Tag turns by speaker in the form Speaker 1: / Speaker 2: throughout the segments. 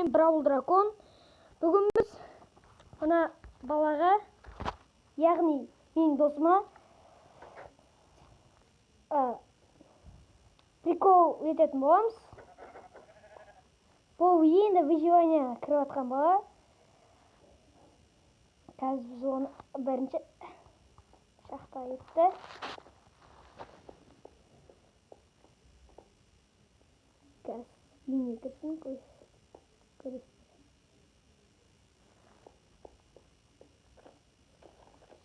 Speaker 1: мен Бравл Дракон. Бүгін біз мына балаға, яғни менің досыма прикол ететін боламыз. Бұл енді выживание кіріп атқан бала. Қазір біз оны бірінші шахта етті. Қазір үйіне кірсін, көресіздер.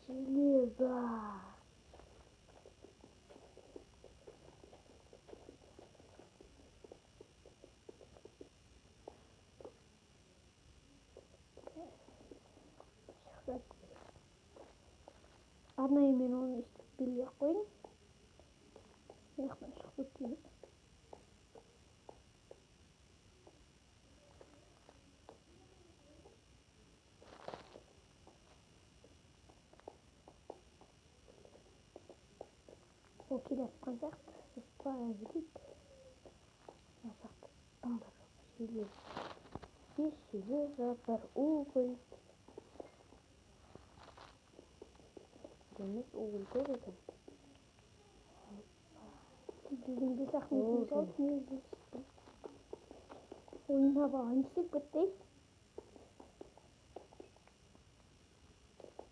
Speaker 1: Железо. Арнайы мен оны істеп белгілеп қойдым. Мынаяқтан шығып өтейін. Ол келе жатқан сияқты. Біз бара берейік. Мына жақта тыңдар железо. Здесь железо, бір уголь. Демек уголь көп екен. Біздің де сахнамыз салып негізі шықты. Ойына баланы істеп көттей.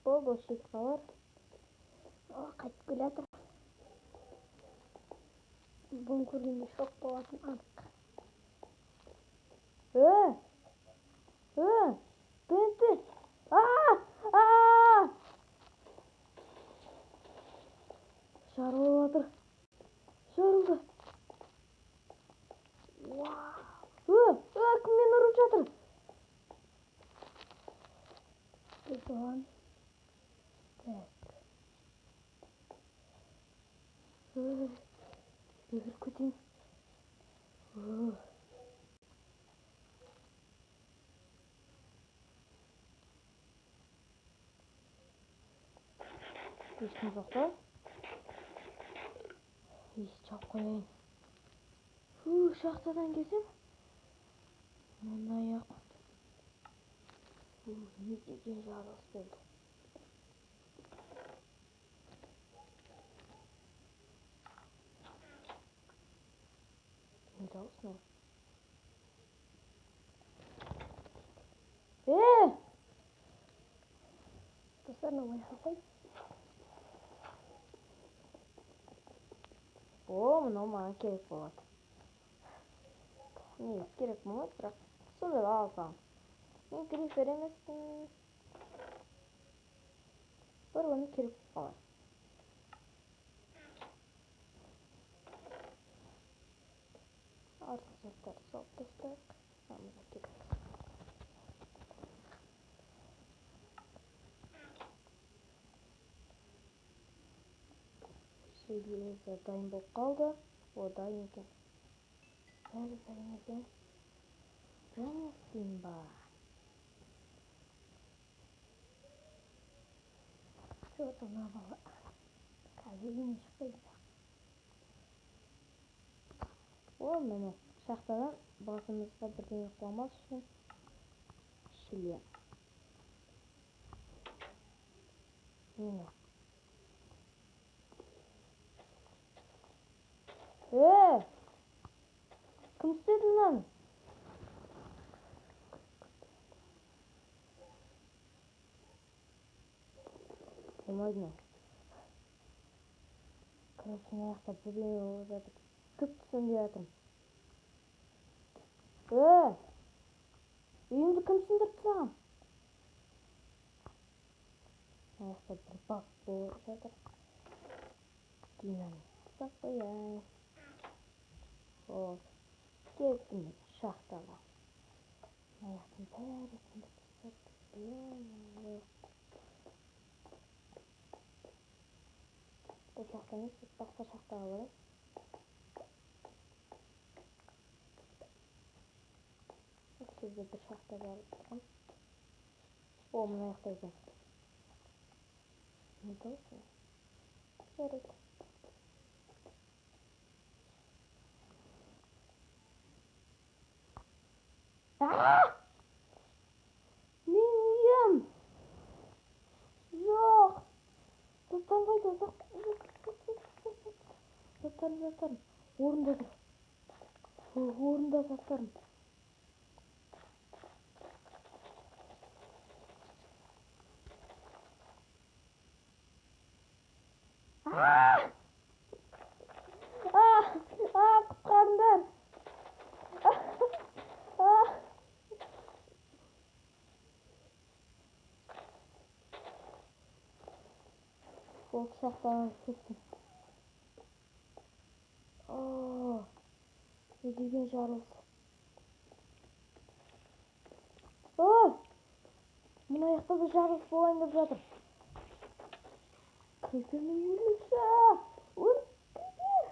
Speaker 1: Болды, осы жетіп қалар. Қайтып келе жатыр. Бұны көргенде шок болатын анық. Бенті! Жарылып жатыр. Жарылды. Кім мені ұрып жатыр? Бұған. Так. Өзір көтейін. Ешкім жоқ та? Есі чалып қояйын. Шахтадан келсем. Мұндай ақ. Не деген жарылыс болды. Не жарылыс не? Достарына ойға қой. Мынау маған керек болады. Негізі керек болмайды, бірақ сонда да алсам. Мен крипер емеспін. Бір оны керек болады. Артық заттарды салып тастайық. Мына керек. Железо дайын болып қалды. О, дайын екен. Бәрі дайын екен. Және Симба. Жоқ, ана бала. Қазір үйіне шықпайды. Міне шахтадан басымызға бірдеңе қуамас үшін шлем. Міне. Кім істеді мынаны? Болмайды ма? Короче, мына жақта бірдеңе болып жатыр. Түк түсінбей жатырмын. Үйімді кім сындырып тастаған? Мына жақта бір баг болып жатыр. Динамит тастап қояйын. Кеттім мен шахтаға. Мына жақтың бәрі сындырып тастап. Бұл шахта емес, басқа шахтаға барайық. Осы жерде бір шахта бар тұрған. Мына жақта екен. Не болсын? Жарайды. Менің үйім. Жоқ. Заттарым қайда? Заттарым. Орында тұр. Орында заттарым. Құтқарыңдар. Ол құшақтан кеттім. Не деген жарылыс. Мына жақта да жарылыс болайын деп жатыр. Крипермен өлмеші. Крипер.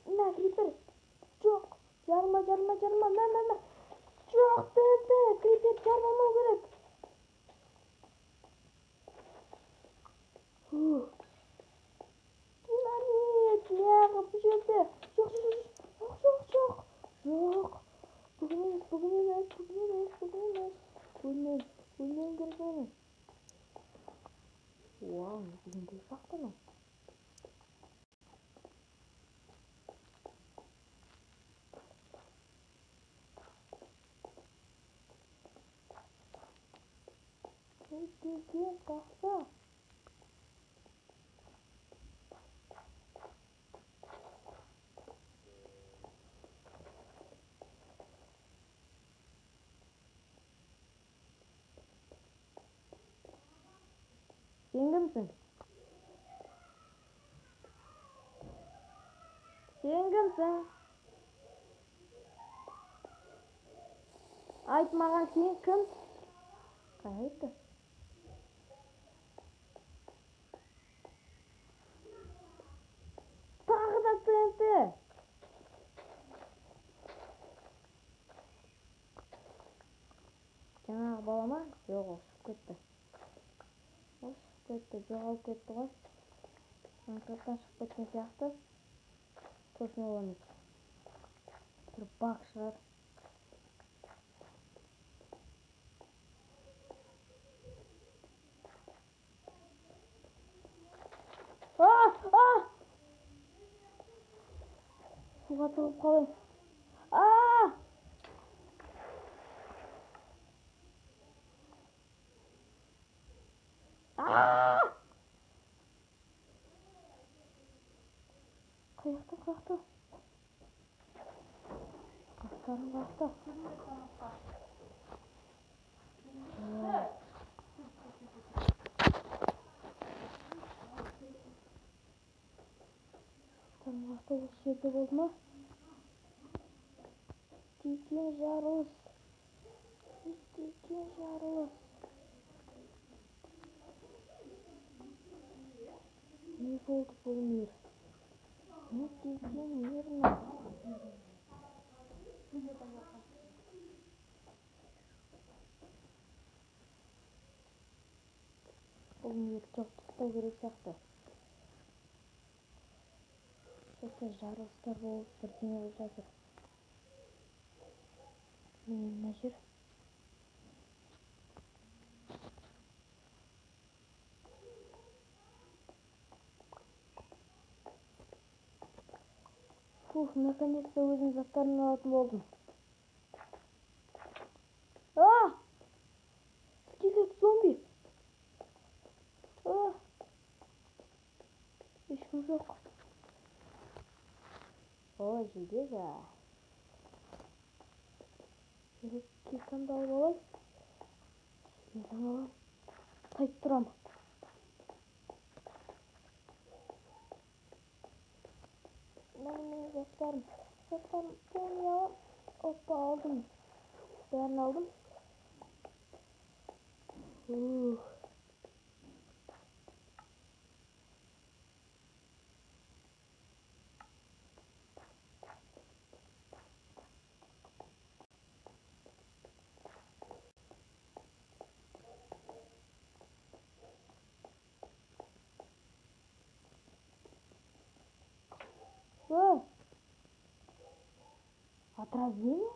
Speaker 1: Мына крипер. Жоқ. Жарма. Жоқ, ТНТ. Крипер жармамау керек. Динамит. Неғып бұл жерде. Жоқ. Бүгін емес. Өлмеуім керек менің. Вау, бүгінде шақтымын. Не деген тақса. Сен кімсің? Айт маған, сен кім? Қайда? Тағы да ТНТ. Жаңағы бала ма? Жоқ, ол шығып кетті. Жоғалып кетті ғой. Анкарттан шығып кеткен сияқты. Тосын ол емес. Бір бақ шығар. Суға тығылып қалайын. Қаяқта? Аттарым қаяқта? Осы жерде болды ма? Деген жарылыс. Не болды бұл мир? Не деген мир мына? Бұл мир жоқ тастау керек сияқты. Осы жарылыстар болып бірдеңе болып жатыр. Міне мына жер. Наконец-то өзім заттарымды алатын болдым. Скелет, зомби. Ешкім жоқ. Железо. Килкамды алып алайын. Железоны алам. Тайып тұрам. Міне заттарым. Помни алам. Опа, алдым. Бәрін алдым. Отравление?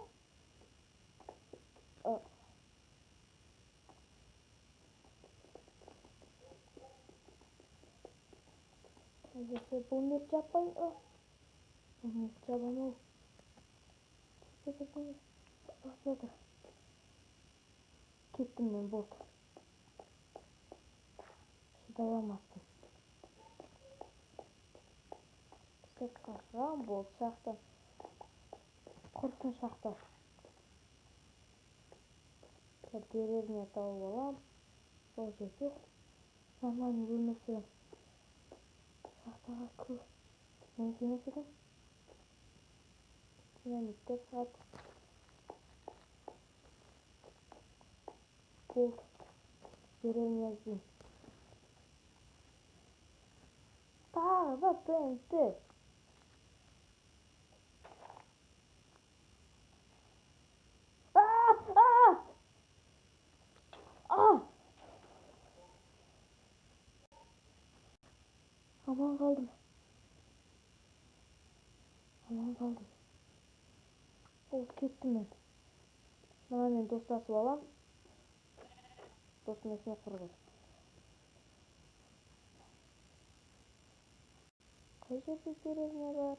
Speaker 1: Ese bunu capain oh. Bunu cabamau. Başladı. Gittim ben bot. Şıdalamazdım. Tek kaçıran bol şaxta. Kursun şaxta. Derilerine tavuk alam. Sol yok. Нормально өмір сүрем. Шахтаға кіл. Мен демес едім. Динамиттер сағат. Болды. Деревня іздейм. Тағы да ТНТ. Aman kaldım. Oldu kettim ben. Bana men dostası alam. Dostum esine kurulur. Қай жерде деревня бар?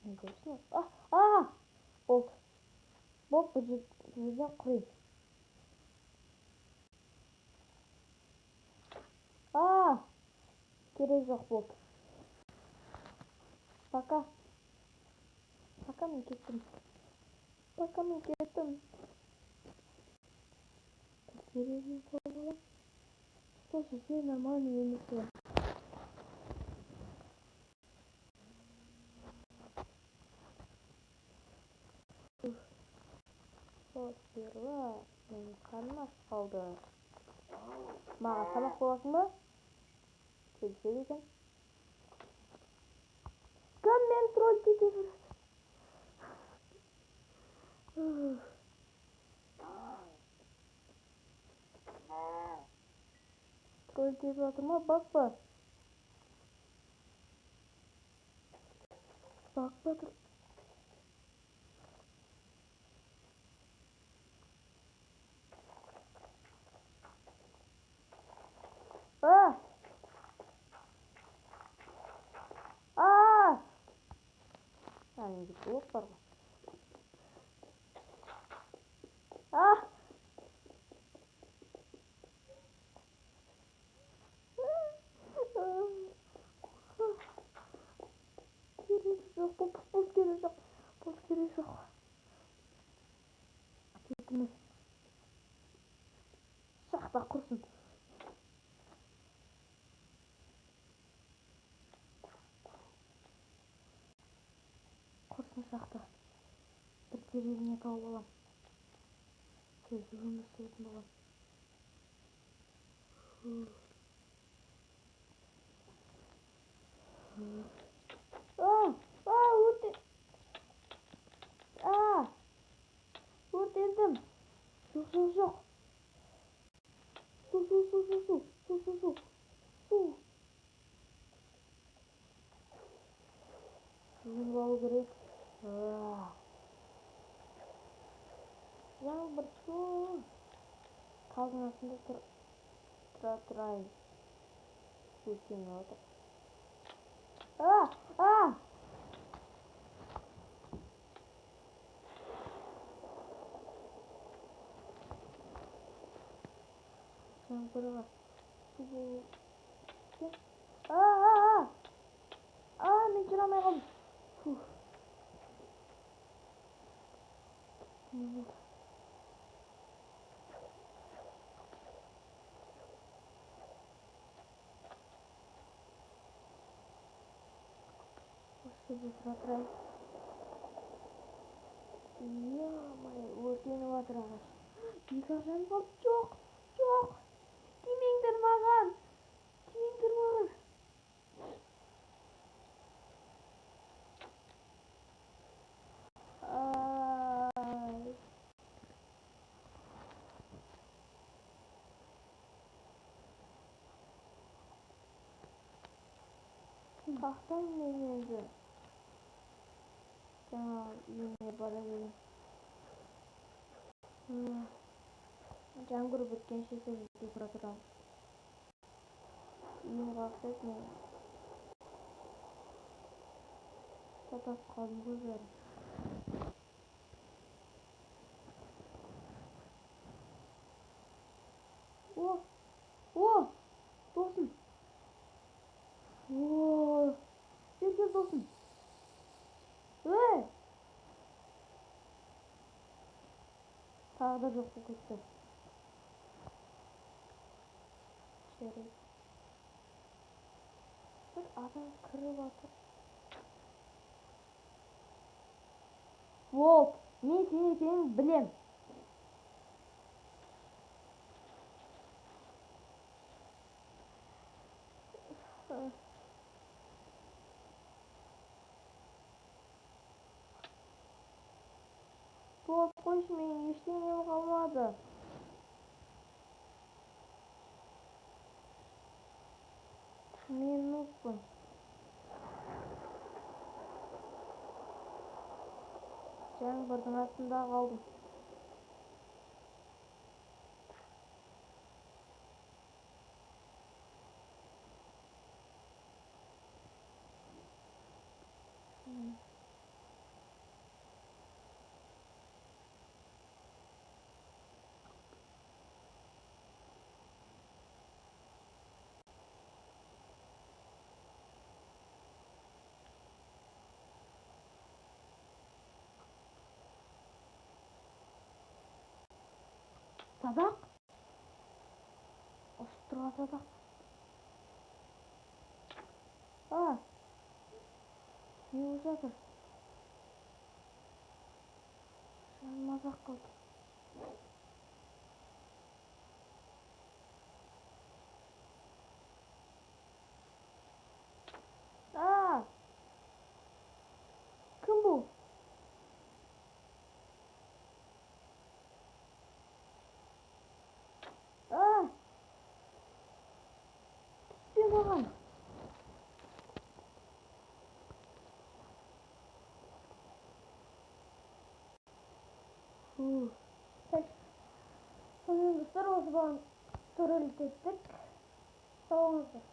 Speaker 1: Не көрсін? Болды. Болды, бұл жерден құрайын. Керек жоқ болды. Пока. Пока мен кеттім. Деревня толы. Сол жерде нормальный өмір сүрем. Сперва менің қарным ашып қалды. Маған тамақ боласың ба? Келіседі екен. Кім мен тролль тете жүреді? Тролль теп жатыр ма? Бақпа. Бақпа тұр. Менде блок бар ғой. Бұл керек жоқ. Кетіміз. Шақта құрсын. Құрсын шақта. Bir dеревня тауып алам. Сөзді өмір сүретін болам. Өртендім. Жоқ. Су. Суын алу керек. Жаңбыр су. Қалдың астында тұрайын. Су сені отыр. Жаңбырға су болу. Мен жүре алмай қалдым. Осы жерде тұрайын. Өртеніп жатыр ағаш. Екі ағаш қалды. Жоқ. Тимеңдер маған. Қақтайын мен енді. Жаңа үйіне бара берейін. жаңбыр біткенше сол жерде тұра тұрамыз. Үйім қақсайды, мен татап қалдым ғой бәрін. О, досым. Бекер досым. Тағы да жоқ болып кетті. Жарайды. Bir adam kırıp atır. Волк, мен сені екенін білем. Волк, қойшы, менің ештеңем қалмады. Мен нұқпын. Жаңбырдың астында қалдым. Садақ? Ұшып тұрған садақ. Не болып жатыр? Мазақ қылды. Кім бұл? Түспе маған. Сонымен достар, осы бағын төрелік еттік. Сау болыңыздар.